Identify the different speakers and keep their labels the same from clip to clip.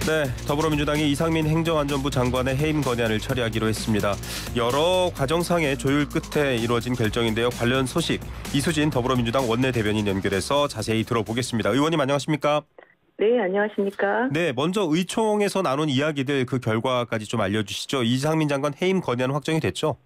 Speaker 1: 네, 더불어민주당이 이상민 행정안전부 장관의 해임 건의안을 처리하기로 했습니다. 여러 과정상의 조율 끝에 이루어진 결정인데요. 관련 소식 이수진 더불어민주당 원내대변인 연결해서 자세히 들어보겠습니다. 의원님 안녕하십니까?
Speaker 2: 네, 안녕하십니까?
Speaker 1: 네, 먼저 의총에서 나눈 이야기들 그 결과까지 좀 알려주시죠. 이상민 장관 해임 건의안 확정이 됐죠?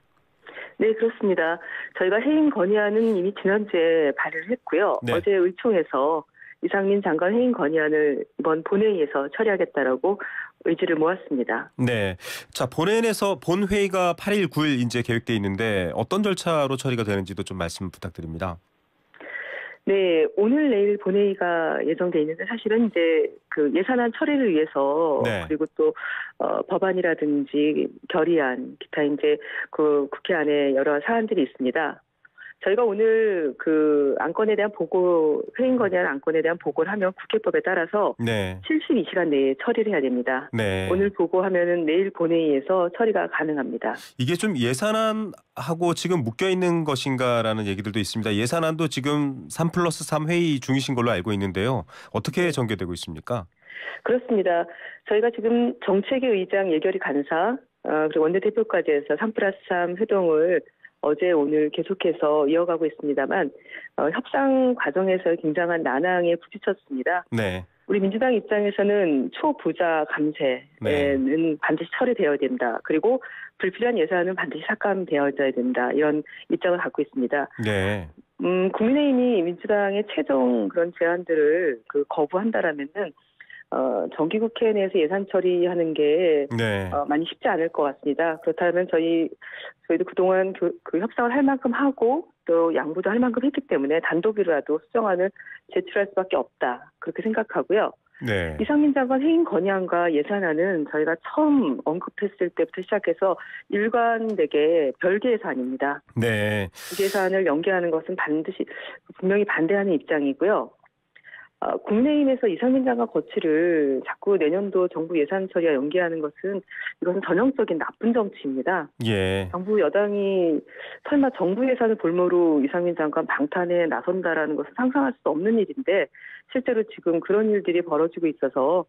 Speaker 2: 네, 그렇습니다. 저희가 해임 건의안은 이미 지난주에 발의를 했고요.
Speaker 1: 네.
Speaker 2: 어제 의총에서 이상민 장관 해임 건의안을 이번 본회의에서 처리하겠다라고 의지를 모았습니다.
Speaker 1: 네, 자 본회의에서 본회의가 8일, 9일 이제 계획돼 있는데 어떤 절차로 처리가 되는지도 좀 말씀 부탁드립니다.
Speaker 2: 네, 오늘 내일 본회의가 예정돼 있는데 사실은 이제 그 예산안 처리를 위해서
Speaker 1: 네.
Speaker 2: 그리고 또 법안이라든지 결의안 기타 이제 그 국회 안에 여러 사안들이 있습니다. 저희가 오늘 그 안건에 대한 보고 해임 건의안 안건에 대한 보고를 하면 국회법에 따라서
Speaker 1: 네.
Speaker 2: 72시간 내에 처리를 해야 됩니다.
Speaker 1: 네.
Speaker 2: 오늘 보고하면은 내일 본회의에서 처리가 가능합니다.
Speaker 1: 이게 좀 예산안하고 지금 묶여 있는 것인가라는 얘기들도 있습니다. 예산안도 지금 3+3 회의 중이신 걸로 알고 있는데요. 어떻게 전개되고 있습니까?
Speaker 2: 그렇습니다. 저희가 지금 정책위 의장 예결위 간사 그리고 원내대표까지 해서 3+3 회동을 어제 오늘 계속해서 이어가고 있습니다만 협상 과정에서 굉장한 난항에 부딪혔습니다.
Speaker 1: 네.
Speaker 2: 우리 민주당 입장에서는 초부자 감세는 반드시 처리되어야 된다. 그리고 불필요한 예산은 반드시 삭감되어야 된다. 이런 입장을 갖고 있습니다.
Speaker 1: 네.
Speaker 2: 국민의힘이 민주당의 최종 그런 제안들을 거부한다라면은 정기국회 내에서 예산 처리하는 게
Speaker 1: 네.
Speaker 2: 많이 쉽지 않을 것 같습니다. 그렇다면 저희도 그동안 그 협상을 할 만큼 하고 또 양보도 할 만큼 했기 때문에 단독이라도 수정안을 제출할 수밖에 없다. 그렇게 생각하고요.
Speaker 1: 네.
Speaker 2: 이상민 장관 해임 건의안과 예산안은 저희가 처음 언급했을 때부터 시작해서 일관되게 별개의 사안입니다.
Speaker 1: 네.
Speaker 2: 두 개 사안을 연계하는 것은 분명히 반대하는 입장이고요. 국민의힘에서 이상민 장관 거취를 자꾸 내년도 정부 예산 처리와 연계하는 것은 이것은 전형적인 나쁜 정치입니다.
Speaker 1: 예.
Speaker 2: 정부 여당이 설마 정부 예산을 볼모로 이상민 장관 방탄에 나선다라는 것은 상상할 수 없는 일인데 실제로 지금 그런 일들이 벌어지고 있어서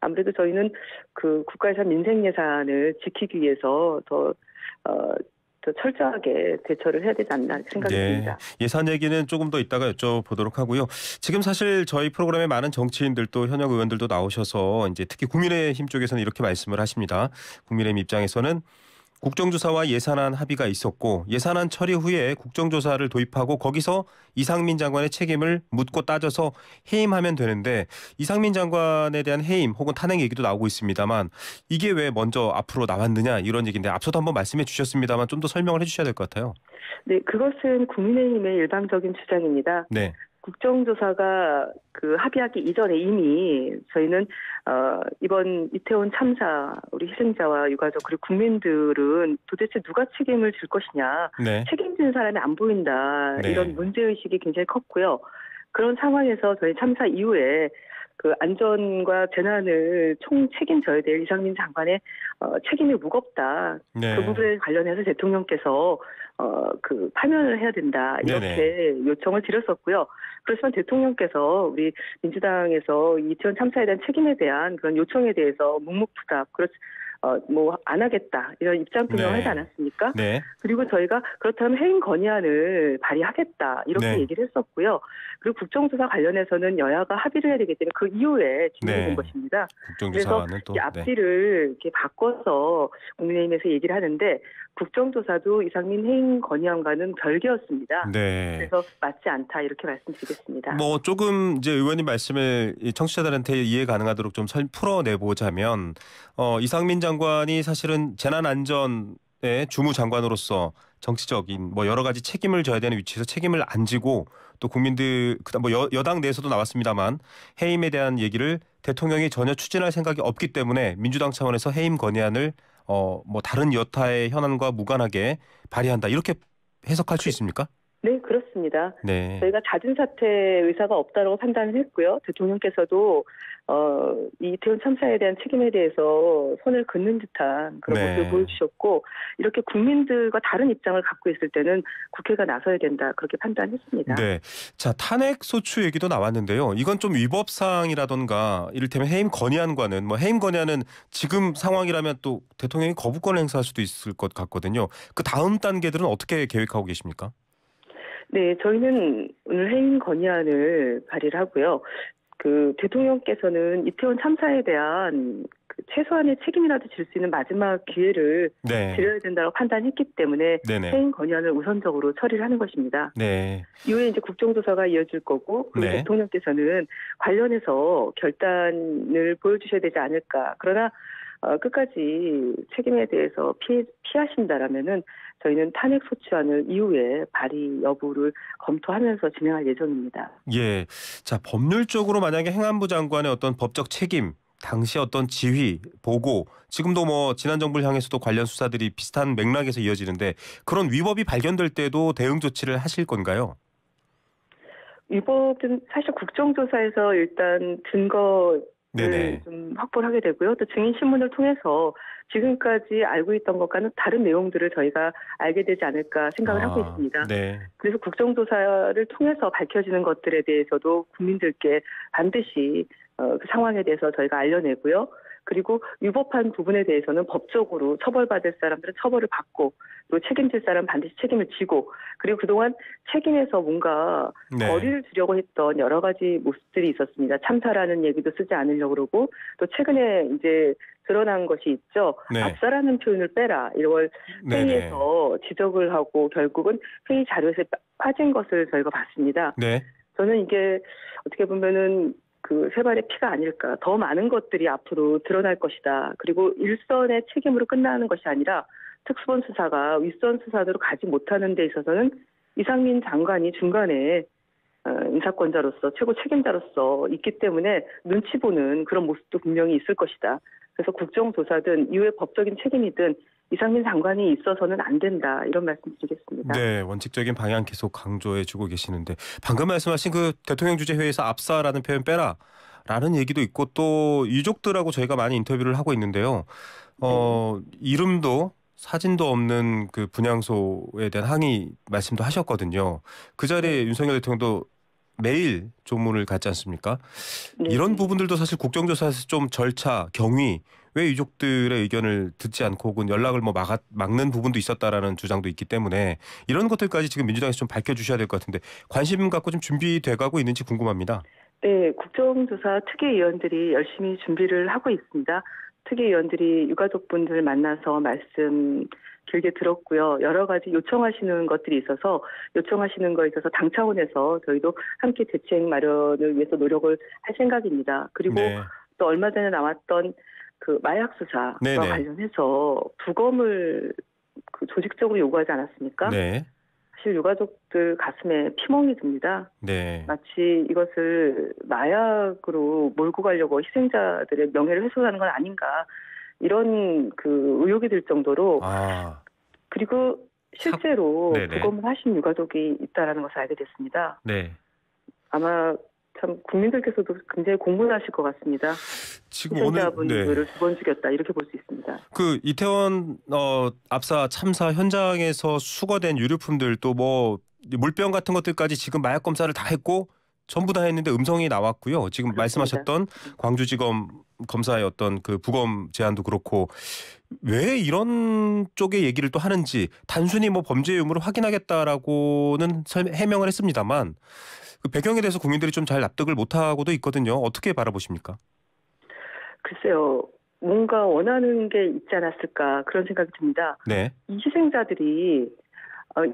Speaker 2: 아무래도 저희는 그 국가예산 민생 예산을 지키기 위해서 더 철저하게 대처를 해야 되지 않나 생각이 듭니다.
Speaker 1: 예산 얘기는 조금 더 이따가 여쭤보도록 하고요. 지금 사실 저희 프로그램에 많은 정치인들도 현역 의원들도 나오셔서 이제 특히 국민의힘 쪽에서는 이렇게 말씀을 하십니다. 국민의힘 입장에서는 국정조사와 예산안 합의가 있었고 예산안 처리 후에 국정조사를 도입하고 거기서 이상민 장관의 책임을 묻고 따져서 해임하면 되는데 이상민 장관에 대한 해임 혹은 탄핵 얘기도 나오고 있습니다만 이게 왜 먼저 앞으로 나왔느냐 이런 얘기인데 앞서도 한번 말씀해 주셨습니다만 좀 더 설명을 해 주셔야 될 것 같아요.
Speaker 2: 네, 그것은 국민의힘의 일방적인 주장입니다.
Speaker 1: 네.
Speaker 2: 국정조사가 합의하기 이전에 이미 저희는 이번 이태원 참사 우리 희생자와 유가족 그리고 국민들은 도대체 누가 책임을 질 것이냐
Speaker 1: 네.
Speaker 2: 책임지는 사람이 안 보인다
Speaker 1: 네.
Speaker 2: 이런 문제의식이 굉장히 컸고요. 그런 상황에서 저희 참사 이후에 그 안전과 재난을 총 책임져야 될 이상민 장관의 책임이 무겁다.
Speaker 1: 네.
Speaker 2: 그 부분에 관련해서 대통령께서 파면을 해야 된다 이렇게
Speaker 1: 네네.
Speaker 2: 요청을 드렸었고요. 그렇지만 대통령께서 우리 민주당에서 이태원 참사에 대한 책임에 대한 그런 요청에 대해서 묵묵부답 안 하겠다 이런 입장 표명을
Speaker 1: 네.
Speaker 2: 하지 않았습니까?
Speaker 1: 네.
Speaker 2: 그리고 저희가 그렇다면 해임 건의안을 발의하겠다 이렇게
Speaker 1: 네.
Speaker 2: 얘기를 했었고요. 그리고 국정조사 관련해서는 여야가 합의를 해야 되기 때문에 그 이후에 진행된
Speaker 1: 네.
Speaker 2: 것입니다.
Speaker 1: 국정조사는
Speaker 2: 그래서
Speaker 1: 또
Speaker 2: 이 앞뒤를 이렇게 바꿔서 국민의힘에서 얘기를 하는데 국정조사도 이상민 해임 건의안과는 별개였습니다.
Speaker 1: 네.
Speaker 2: 그래서 맞지 않다 이렇게 말씀드리겠습니다.
Speaker 1: 뭐 조금 이제 의원님 말씀을 청취자들한테 이해 가능하도록 좀 풀어내보자면 이상민 장관이 사실은 재난안전의 주무장관으로서 정치적인 여러 가지 책임을 져야 되는 위치에서 책임을 안 지고 또 국민들 그다음 여당 내에서도 나왔습니다만 해임에 대한 얘기를 대통령이 전혀 추진할 생각이 없기 때문에 민주당 차원에서 해임 건의안을 다른 여타의 현안과 무관하게 발의한다 이렇게 해석할 수 있습니까?
Speaker 2: 네, 그렇습니다.
Speaker 1: 네.
Speaker 2: 저희가 잦은 사퇴 의사가 없다고 판단을 했고요. 대통령께서도 이 이태원 참사에 대한 책임에 대해서 손을 긋는 듯한 그런 모습을
Speaker 1: 네.
Speaker 2: 보여주셨고 이렇게 국민들과 다른 입장을 갖고 있을 때는 국회가 나서야 된다 그렇게 판단했습니다.
Speaker 1: 네. 자, 탄핵 소추 얘기도 나왔는데요. 이건 좀 위법 사항이라던가 이를테면 해임 건의안과는 해임 건의안은 지금 상황이라면 또 대통령이 거부권을 행사할 수도 있을 것 같거든요. 그 다음 단계들은 어떻게 계획하고 계십니까?
Speaker 2: 네, 저희는 오늘 해임 건의안을 발의를 하고요. 그 대통령께서는 이태원 참사에 대한 그 최소한의 책임이라도 질 수 있는 마지막 기회를
Speaker 1: 네.
Speaker 2: 드려야 된다고 판단했기 때문에
Speaker 1: 네네.
Speaker 2: 해임 건의안을 우선적으로 처리를 하는 것입니다.
Speaker 1: 네.
Speaker 2: 이후에 이제 국정조사가 이어질 거고 그리고
Speaker 1: 네.
Speaker 2: 대통령께서는 관련해서 결단을 보여주셔야 되지 않을까. 그러나 끝까지 책임에 대해서 피하신다라면은 저희는 탄핵 소추안을 이후에 발의 여부를 검토하면서 진행할 예정입니다.
Speaker 1: 예. 자, 법률적으로 만약에 행안부 장관의 어떤 법적 책임, 당시 어떤 지휘, 보고, 지금도 지난 정부를 향해서도 관련 수사들이 비슷한 맥락에서 이어지는데 그런 위법이 발견될 때도 대응 조치를 하실 건가요?
Speaker 2: 위법은 사실 국정조사에서 일단 증거를
Speaker 1: 네네.
Speaker 2: 좀 확보를 하게 되고요. 또 증인 신문을 통해서 지금까지 알고 있던 것과는 다른 내용들을 저희가 알게 되지 않을까 생각을 하고 있습니다.
Speaker 1: 네.
Speaker 2: 그래서 국정조사를 통해서 밝혀지는 것들에 대해서도 국민들께 반드시 그 상황에 대해서 저희가 알려내고요. 그리고 위법한 부분에 대해서는 법적으로 처벌받을 사람들은 처벌을 받고 또 책임질 사람은 반드시 책임을 지고 그리고 그동안 책임에서 뭔가
Speaker 1: 네.
Speaker 2: 거리를 두려고 했던 여러 가지 모습들이 있었습니다. 참사라는 얘기도 쓰지 않으려고 그러고 또 최근에 이제 드러난 것이 있죠.
Speaker 1: 네.
Speaker 2: 압사라는 표현을 빼라. 이걸
Speaker 1: 네네.
Speaker 2: 회의에서 지적을 하고 결국은 회의 자료에서 빠진 것을 저희가 봤습니다.
Speaker 1: 네.
Speaker 2: 저는 이게 어떻게 보면은 그 세 발의 피가 아닐까. 더 많은 것들이 앞으로 드러날 것이다. 그리고 일선의 책임으로 끝나는 것이 아니라 특수본 수사가 윗선 수사대로 가지 못하는 데 있어서는 이상민 장관이 중간에 인사권자로서 최고 책임자로서 있기 때문에 눈치 보는 그런 모습도 분명히 있을 것이다. 그래서 국정조사든 이후의 법적인 책임이든 이상민 장관이 있어서는 안 된다. 이런 말씀 드리겠습니다.
Speaker 1: 네, 원칙적인 방향 계속 강조해 주고 계시는데 방금 말씀하신 그 대통령 주재 회의에서 압사라는 표현 빼라라는 얘기도 있고 또 유족들하고 저희가 많이 인터뷰를 하고 있는데요. 이름도 사진도 없는 그 분향소에 대한 항의 말씀도 하셨거든요. 그 자리에 윤석열 대통령도 매일 조문을 갖지 않습니까?
Speaker 2: 네.
Speaker 1: 이런 부분들도 사실 국정조사에서 좀 절차, 경위, 왜 유족들의 의견을 듣지 않고 혹은 연락을 막는 부분도 있었다라는 주장도 있기 때문에 이런 것들까지 지금 민주당에서 좀 밝혀주셔야 될 것 같은데 관심 갖고 좀 준비돼가고 있는지 궁금합니다.
Speaker 2: 네, 국정조사 특위위원들이 열심히 준비를 하고 있습니다. 특위위원들이 유가족분들 만나서 말씀 길게 들었고요. 여러 가지 요청하시는 것들이 있어서 요청하시는 거에 있어서 당 차원에서 저희도 함께 대책 마련을 위해서 노력을 할 생각입니다. 그리고
Speaker 1: 네.
Speaker 2: 또 얼마 전에 나왔던 그 마약 수사와
Speaker 1: 네네.
Speaker 2: 관련해서 부검을 조직적으로 요구하지 않았습니까?
Speaker 1: 네.
Speaker 2: 사실 유가족들 가슴에 피멍이 듭니다.
Speaker 1: 네.
Speaker 2: 마치 이것을 마약으로 몰고 가려고 희생자들의 명예를 훼손하는 건 아닌가 이런 그 의혹이 들 정도로 그리고 실제로
Speaker 1: 네네.
Speaker 2: 부검을 하신 유가족이 있다라는 것을 알게 됐습니다.
Speaker 1: 네.
Speaker 2: 아마 참 국민들께서도 굉장히 공분하실 것 같습니다.
Speaker 1: 지금 오늘
Speaker 2: 희생자분들을 두 번 죽였다 이렇게 볼 수 있습니다.
Speaker 1: 그 이태원 압사 참사 현장에서 수거된 유류품들 또 물병 같은 것들까지 지금 마약 검사를 다 했고 전부 다 했는데 음성이 나왔고요. 지금
Speaker 2: 그렇습니다.
Speaker 1: 말씀하셨던 광주지검 검사의 어떤 그 부검 제안도 그렇고 왜 이런 쪽의 얘기를 또 하는지 단순히 범죄 유무를 확인하겠다라고는 해명을 했습니다만 그 배경에 대해서 국민들이 좀 잘 납득을 못하고도 있거든요. 어떻게 바라보십니까?
Speaker 2: 글쎄요. 뭔가 원하는 게 있지 않았을까 그런 생각이 듭니다.
Speaker 1: 네.
Speaker 2: 이 희생자들이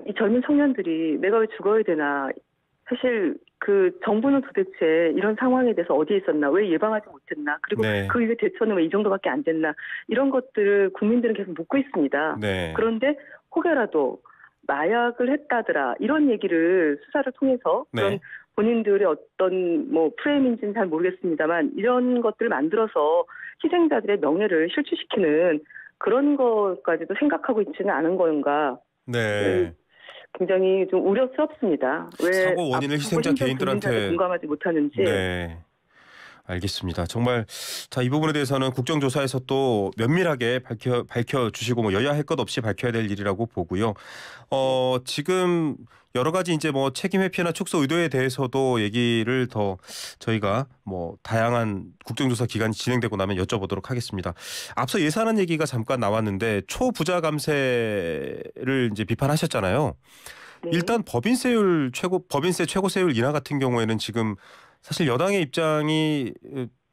Speaker 2: 이 젊은 청년들이 내가 왜 죽어야 되나 사실 그 정부는 도대체 이런 상황에 대해서 어디에 있었나 왜 예방하지 못했나 그리고
Speaker 1: 네.
Speaker 2: 그 이후에 대처는 왜 이 정도밖에 안 됐나 이런 것들을 국민들은 계속 묻고 있습니다.
Speaker 1: 네.
Speaker 2: 그런데 혹여라도 마약을 했다더라 이런 얘기를 수사를 통해서 그런
Speaker 1: 네.
Speaker 2: 본인들의 어떤 프레임인지는 잘 모르겠습니다만 이런 것들을 만들어서 희생자들의 명예를 실추시키는 그런 것까지도 생각하고 있지는 않은 건가.
Speaker 1: 네.
Speaker 2: 굉장히 좀 우려스럽습니다. 왜
Speaker 1: 사고 원인을
Speaker 2: 아프고
Speaker 1: 희생자
Speaker 2: 힘든 국민들을
Speaker 1: 개인들한테
Speaker 2: 공감하지 못하는지.
Speaker 1: 네. 알겠습니다. 정말 자, 이 부분에 대해서는 국정조사에서 또 면밀하게 밝혀주시고 뭐 여야 할 것 없이 밝혀야 될 일이라고 보고요.
Speaker 2: 네.
Speaker 1: 지금 여러 가지 이제 뭐 책임 회피나 축소 의도에 대해서도 얘기를 더 저희가 뭐 다양한 국정조사 기간이 진행되고 나면 여쭤보도록 하겠습니다. 앞서 예산안 얘기가 잠깐 나왔는데 초부자 감세를 이제 비판하셨잖아요.
Speaker 2: 네.
Speaker 1: 일단 법인세 최고세율 인하 같은 경우에는 지금 사실 여당의 입장이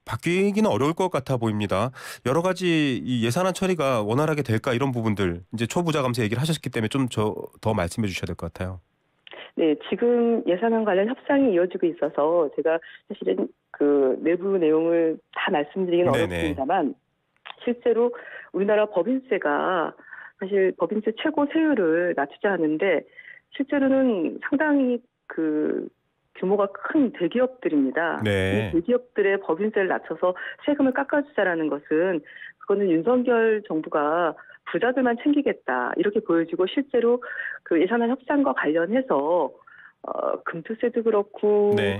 Speaker 1: 바뀌기는 어려울 것 같아 보입니다. 여러 가지 이 예산안 처리가 원활하게 될까 이런 부분들 이제 초부자 감세 얘기를 하셨기 때문에 좀 더 말씀해 주셔야 될 것 같아요.
Speaker 2: 네, 지금 예산안 관련 협상이 이어지고 있어서 제가 사실은 그 내부 내용을 다 말씀드리기는
Speaker 1: 네네.
Speaker 2: 어렵습니다만 실제로 우리나라 법인세가 사실 법인세 최고 세율을 낮추자 하는데 실제로는 상당히 그 규모가 큰 대기업들입니다.
Speaker 1: 네.
Speaker 2: 이 대기업들의 법인세를 낮춰서 세금을 깎아주자라는 것은 그거는 윤석열 정부가 부자들만 챙기겠다 이렇게 보여지고 실제로 그 예산안 협상과 관련해서 금투세도 그렇고
Speaker 1: 네.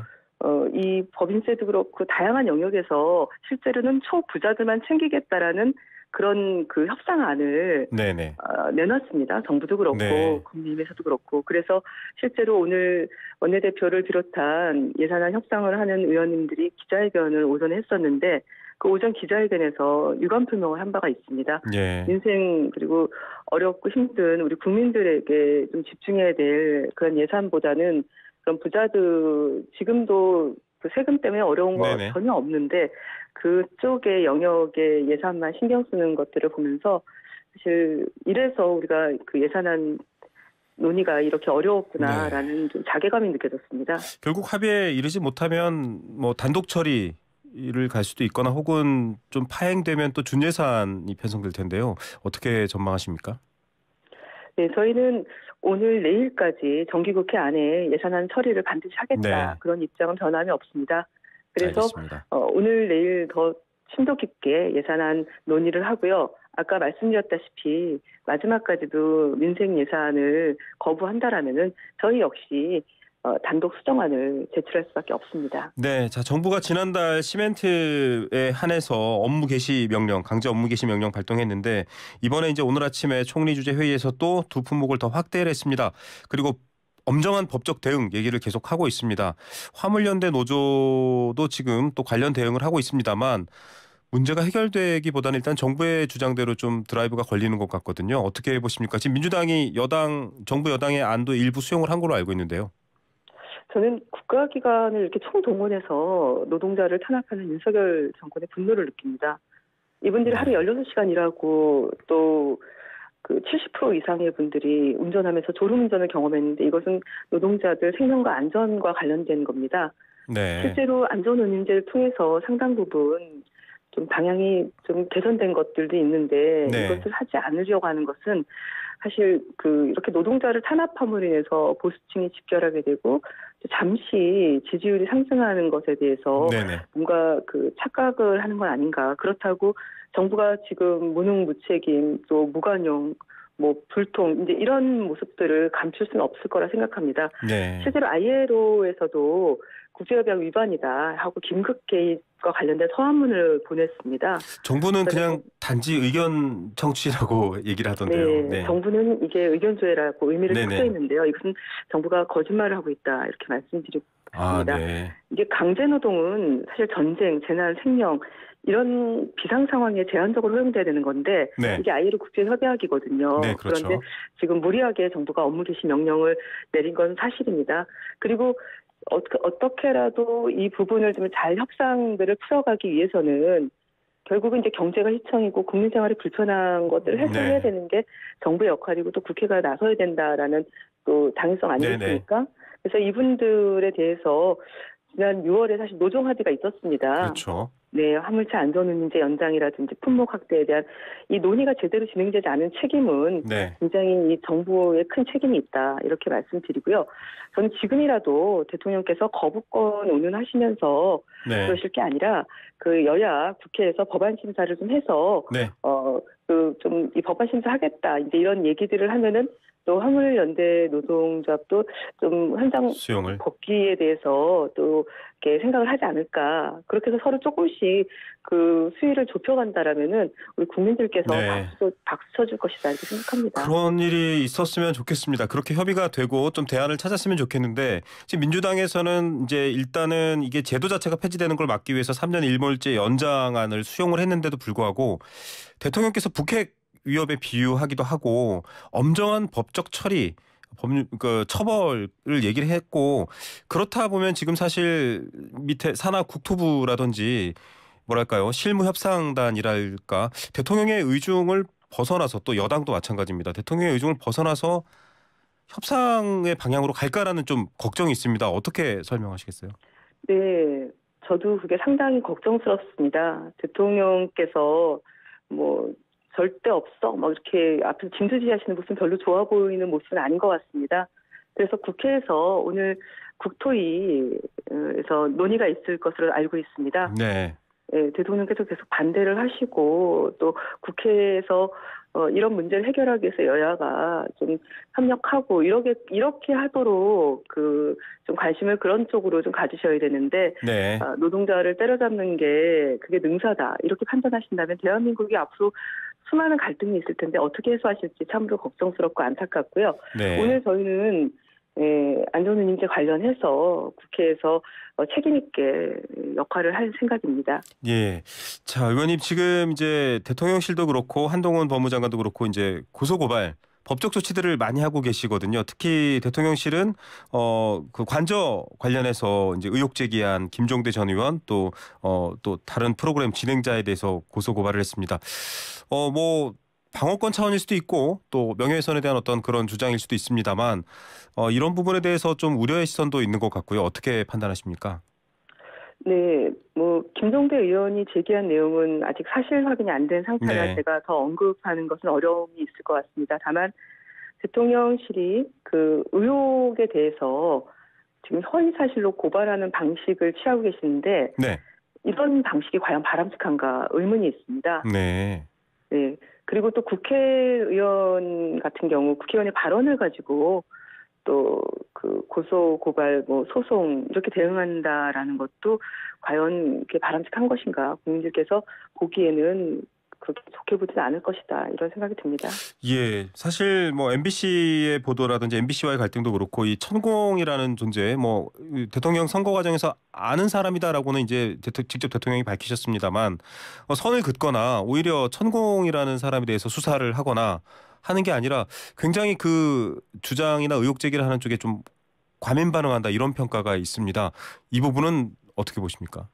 Speaker 2: 이 법인세도 그렇고 다양한 영역에서 실제로는 초부자들만 챙기겠다라는 그런 그 협상안을
Speaker 1: 네네.
Speaker 2: 내놨습니다. 정부도 그렇고
Speaker 1: 네.
Speaker 2: 국민의힘에서도 그렇고 그래서 실제로 오늘 원내대표를 비롯한 예산안 협상을 하는 의원님들이 기자회견을 오전에 했었는데 그 오전 기자회견에서 유감 표명을 한 바가 있습니다.
Speaker 1: 예.
Speaker 2: 민생 그리고 어렵고 힘든 우리 국민들에게 좀 집중해야 될 그런 예산보다는 그런 부자들 지금도 그 세금 때문에 어려운 거
Speaker 1: 네네.
Speaker 2: 전혀 없는데 그쪽의 영역에 예산만 신경 쓰는 것들을 보면서 사실 이래서 우리가 그 예산안 논의가 이렇게 어려웠구나라는 좀 자괴감이 느껴졌습니다.
Speaker 1: 결국 합의에 이르지 못하면 뭐 단독 처리를 갈 수도 있거나 혹은 좀 파행되면 또 준예산이 편성될 텐데요. 어떻게 전망하십니까?
Speaker 2: 네, 저희는 오늘 내일까지 정기국회 안에 예산안 처리를 반드시 하겠다.
Speaker 1: 네.
Speaker 2: 그런 입장은 변함이 없습니다. 그래서
Speaker 1: 알겠습니다.
Speaker 2: 오늘 내일 더 심도 깊게 예산안 논의를 하고요. 아까 말씀드렸다시피 마지막까지도 민생 예산을 거부한다라면은 저희 역시 단독 수정안을 제출할 수밖에 없습니다.
Speaker 1: 네, 자 정부가 지난달 시멘트에 한해서 업무 개시 명령, 강제 업무 개시 명령 발동했는데 이번에 이제 오늘 아침에 총리 주재 회의에서 또 두 품목을 더 확대를 했습니다. 그리고 엄정한 법적 대응 얘기를 계속하고 있습니다. 화물연대 노조도 지금 또 관련 대응을 하고 있습니다만 문제가 해결되기보다는 일단 정부의 주장대로 좀 드라이브가 걸리는 것 같거든요. 어떻게 보십니까? 지금 민주당이 정부 여당의 안도 일부 수용을 한 걸로 알고 있는데요.
Speaker 2: 저는 국가기관을 이렇게 총동원해서 노동자를 탄압하는 윤석열 정권의 분노를 느낍니다. 이분들이 하루 16시간 일하고 또 그 70% 이상의 분들이 운전하면서 졸음운전을 경험했는데 이것은 노동자들 생명과 안전과 관련된 겁니다.
Speaker 1: 네.
Speaker 2: 실제로 안전운임제를 통해서 상당 부분 좀 방향이 좀 개선된 것들도 있는데
Speaker 1: 네.
Speaker 2: 이것을 하지 않으려고 하는 것은 사실 그 이렇게 노동자를 탄압함으로 인해서 보수층이 집결하게 되고 잠시 지지율이 상승하는 것에 대해서
Speaker 1: 네네.
Speaker 2: 뭔가 그 착각을 하는 건 아닌가. 그렇다고 정부가 지금 무능무책임 또 무관용 뭐 불통 이제 이런 모습들을 감출 수는 없을 거라 생각합니다.
Speaker 1: 네.
Speaker 2: 실제로 ILO에서도 국제협약 위반이다 하고 긴급 개입과 관련된 서한문을 보냈습니다.
Speaker 1: 정부는 그냥 단지 의견 청취라고 얘기를 하던데요.
Speaker 2: 네,
Speaker 1: 네.
Speaker 2: 정부는 이게 의견 조회라고 의미를
Speaker 1: 네네.
Speaker 2: 섞여 있는데요. 이것은 정부가 거짓말을 하고 있다 이렇게 말씀드리고 싶습니다.
Speaker 1: 네.
Speaker 2: 이게 강제노동은 사실 전쟁, 재난, 생명 이런 비상 상황에 제한적으로 허용돼야 되는 건데
Speaker 1: 네.
Speaker 2: 이게 ILO 국제협약이거든요.
Speaker 1: 네, 그렇죠.
Speaker 2: 그런데 지금 무리하게 정부가 업무 개시 명령을 내린 건 사실입니다. 그리고 어떻게라도 이 부분을 좀 잘 협상들을 풀어가기 위해서는 결국은 이제 경제가 희청이고 국민 생활이 불편한 것들을 해소해야
Speaker 1: 네.
Speaker 2: 되는 게 정부의 역할이고 또 국회가 나서야 된다라는 또 당위성 아니겠습니까? 그래서 이분들에 대해서 지난 6월에 사실 노정 합의가 있었습니다.
Speaker 1: 그렇죠.
Speaker 2: 네, 화물차 안전운임제 연장이라든지 품목 확대에 대한 이 논의가 제대로 진행되지 않은 책임은
Speaker 1: 네.
Speaker 2: 굉장히 이 정부의 큰 책임이 있다 이렇게 말씀드리고요. 저는 지금이라도 대통령께서 거부권 운운하시면서
Speaker 1: 네.
Speaker 2: 그러실 게 아니라 그 여야 국회에서 법안 심사를 좀 해서
Speaker 1: 네.
Speaker 2: 그 좀 이 법안 심사하겠다 이제 이런 얘기들을 하면은 또 화물연대 노동조합도 좀 현장
Speaker 1: 수용을.
Speaker 2: 복귀에 대해서 또 이렇게 생각을 하지 않을까. 그렇게 해서 서로 조금씩 그 수위를 좁혀간다라면은 우리 국민들께서
Speaker 1: 네.
Speaker 2: 박수 쳐줄 것이다 이렇게 생각합니다.
Speaker 1: 그런 일이 있었으면 좋겠습니다. 그렇게 협의가 되고 좀 대안을 찾았으면 좋겠는데 지금 민주당에서는 이제 일단은 이게 제도 자체가 폐지되는 걸 막기 위해서 3년 일몰제 연장안을 수용을 했는데도 불구하고 대통령께서 북핵 위협에 비유하기도 하고 엄정한 법적 처리 처벌을 얘기를 했고 그렇다 보면 지금 사실 밑에 산하 국토부라든지 뭐랄까요 실무협상단이랄까 대통령의 의중을 벗어나서 또 여당도 마찬가지입니다. 대통령의 의중을 벗어나서 협상의 방향으로 갈까라는 좀 걱정이 있습니다. 어떻게 설명하시겠어요?
Speaker 2: 네, 저도 그게 상당히 걱정스럽습니다. 대통령께서 뭐 절대 없어 막 이렇게 앞에서 진두지휘하시는 모습은 별로 좋아 보이는 모습은 아닌 것 같습니다. 그래서 국회에서 오늘 국토위에서 논의가 있을 것으로 알고 있습니다.
Speaker 1: 네.
Speaker 2: 예, 대통령께서 계속 반대를 하시고 또 국회에서 이런 문제를 해결하기 위해서 여야가 좀 협력하고 이렇게 하도록 그 좀 관심을 그런 쪽으로 좀 가지셔야 되는데
Speaker 1: 네.
Speaker 2: 노동자를 때려잡는 게 그게 능사다 이렇게 판단하신다면 대한민국이 앞으로 수많은 갈등이 있을 텐데 어떻게 해소하실지 참으로 걱정스럽고 안타깝고요.
Speaker 1: 네.
Speaker 2: 오늘 저희는 안전운임제 관련해서 국회에서 책임 있게 역할을 할 생각입니다.
Speaker 1: 예. 자, 의원님 지금 이제 대통령실도 그렇고 한동훈 법무장관도 그렇고 이제 고소고발 법적 조치들을 많이 하고 계시거든요. 특히 대통령실은 그 관저 관련해서 이제 의혹 제기한 김종대 전 의원 또 다른 프로그램 진행자에 대해서 고소고발을 했습니다. 뭐 방어권 차원일 수도 있고 또 명예훼손에 대한 어떤 그런 주장일 수도 있습니다만 이런 부분에 대해서 좀 우려의 시선도 있는 것 같고요. 어떻게 판단하십니까?
Speaker 2: 네, 뭐 김종대 의원이 제기한 내용은 아직 사실 확인이 안 된 상태라
Speaker 1: 네.
Speaker 2: 제가 더 언급하는 것은 어려움이 있을 것 같습니다. 다만 대통령실이 그 의혹에 대해서 지금 허위 사실로 고발하는 방식을 취하고 계시는데
Speaker 1: 네.
Speaker 2: 이런 방식이 과연 바람직한가 의문이 있습니다.
Speaker 1: 네.
Speaker 2: 네. 그리고 또 국회의원 같은 경우 국회의원의 발언을 가지고 또 그 고소 고발 뭐 소송 이렇게 대응한다라는 것도 과연 이게 바람직한 것인가 국민들께서 보기에는 그렇게 좋게 보지는 않을 것이다 이런 생각이 듭니다.
Speaker 1: 예, 사실 뭐 MBC의 보도라든지 MBC와의 갈등도 그렇고 이 천공이라는 존재, 뭐 대통령 선거 과정에서 아는 사람이다라고는 이제 직접 대통령이 밝히셨습니다만 선을 긋거나 오히려 천공이라는 사람에 대해서 수사를 하거나 하는 게 아니라 굉장히 그 주장이나 의혹 제기를 하는 쪽에 좀 과민 반응한다 이런 평가가 있습니다. 이 부분은 어떻게 보십니까?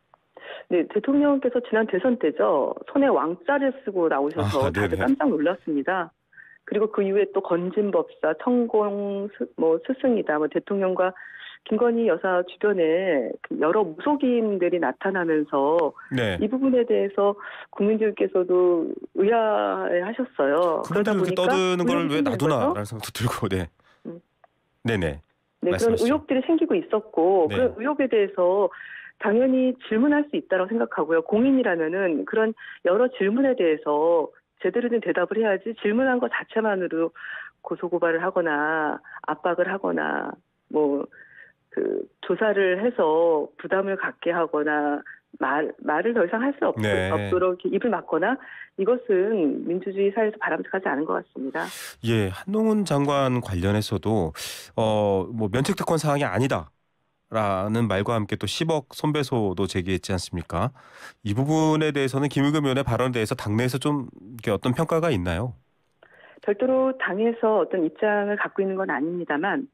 Speaker 2: 네, 대통령께서 지난 대선 때죠. 손에 왕자를 쓰고 나오셔서 다들
Speaker 1: 네네.
Speaker 2: 깜짝 놀랐습니다. 그리고 그 이후에 또 건진법사, 천공, 스승이다, 뭐 대통령과 김건희 여사 주변에 여러 무속인들이 나타나면서
Speaker 1: 네.
Speaker 2: 이 부분에 대해서 국민들께서도 의아해하셨어요. 그러다
Speaker 1: 그분들 그렇게
Speaker 2: 보니까
Speaker 1: 떠드는 걸
Speaker 2: 의혹이
Speaker 1: 왜
Speaker 2: 생기는 거죠.
Speaker 1: 놔두나라는 생각도 들고, 네.
Speaker 2: 음.
Speaker 1: 네네.
Speaker 2: 네, 그런
Speaker 1: 말씀하시죠.
Speaker 2: 의혹들이 생기고 있었고
Speaker 1: 네.
Speaker 2: 그런 의혹에 대해서 당연히 질문할 수 있다고 생각하고요. 공인이라면은 그런 여러 질문에 대해서 제대로 된 대답을 해야지 질문한 것 자체만으로 고소고발을 하거나 압박을 하거나 뭐 그 조사를 해서 부담을 갖게 하거나 말을 더 이상 할 수
Speaker 1: 네.
Speaker 2: 없도록 이렇게 입을 막거나 이것은 민주주의 사회에서 바람직하지 않은 것 같습니다.
Speaker 1: 예, 한동훈 장관 관련해서도 뭐 면책특권 사항이 아니다라는 말과 함께 또 10억 손배소도 제기했지 않습니까? 이 부분에 대해서는 김의겸 의원의 발언에 대해서 당내에서 좀 이렇게 어떤 평가가 있나요?
Speaker 2: 별도로 당에서 어떤 입장을 갖고 있는 건 아닙니다만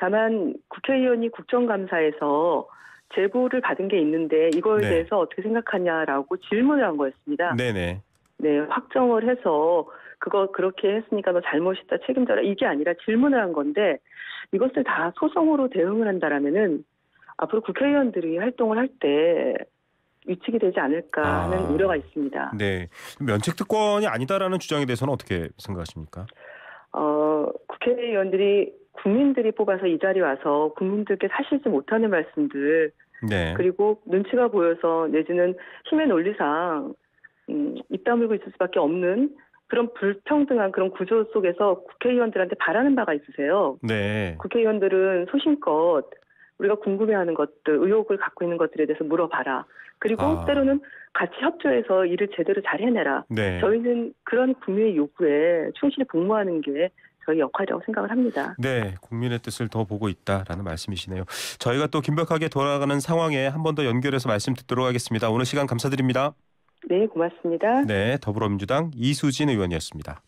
Speaker 2: 다만 국회의원이 국정감사에서 제보를 받은 게 있는데 이거에
Speaker 1: 네.
Speaker 2: 대해서 어떻게 생각하냐라고 질문을 한 거였습니다.
Speaker 1: 네네.
Speaker 2: 네, 확정을 해서 그거 그렇게 했으니까 너 잘못이다 책임져라 이게 아니라 질문을 한 건데 이것을 다 소송으로 대응을 한다라면은 앞으로 국회의원들이 활동을 할 때 위축이 되지 않을까 하는 우려가 있습니다.
Speaker 1: 네. 면책특권이 아니다라는 주장에 대해서는 어떻게 생각하십니까?
Speaker 2: 국회의원들이 국민들이 뽑아서 이 자리에 와서 국민들께 사실지 못하는 말씀들
Speaker 1: 네.
Speaker 2: 그리고 눈치가 보여서 내지는 힘의 논리상 입 다물고 있을 수밖에 없는 그런 불평등한 그런 구조 속에서 국회의원들한테 바라는 바가 있으세요.
Speaker 1: 네.
Speaker 2: 국회의원들은 소신껏 우리가 궁금해하는 것들, 의혹을 갖고 있는 것들에 대해서 물어봐라. 그리고
Speaker 1: 아.
Speaker 2: 때로는 같이 협조해서 일을 제대로 잘 해내라.
Speaker 1: 네.
Speaker 2: 저희는 그런 국민의 요구에 충실히 복무하는 게 저희 역할이라고 생각을 합니다.
Speaker 1: 네, 국민의 뜻을 더 보고 있다라는 말씀이시네요. 저희가 또 긴박하게 돌아가는 상황에 한 번 더 연결해서 말씀 듣도록 하겠습니다. 오늘 시간 감사드립니다.
Speaker 2: 네, 고맙습니다.
Speaker 1: 네, 더불어민주당 이수진 의원이었습니다.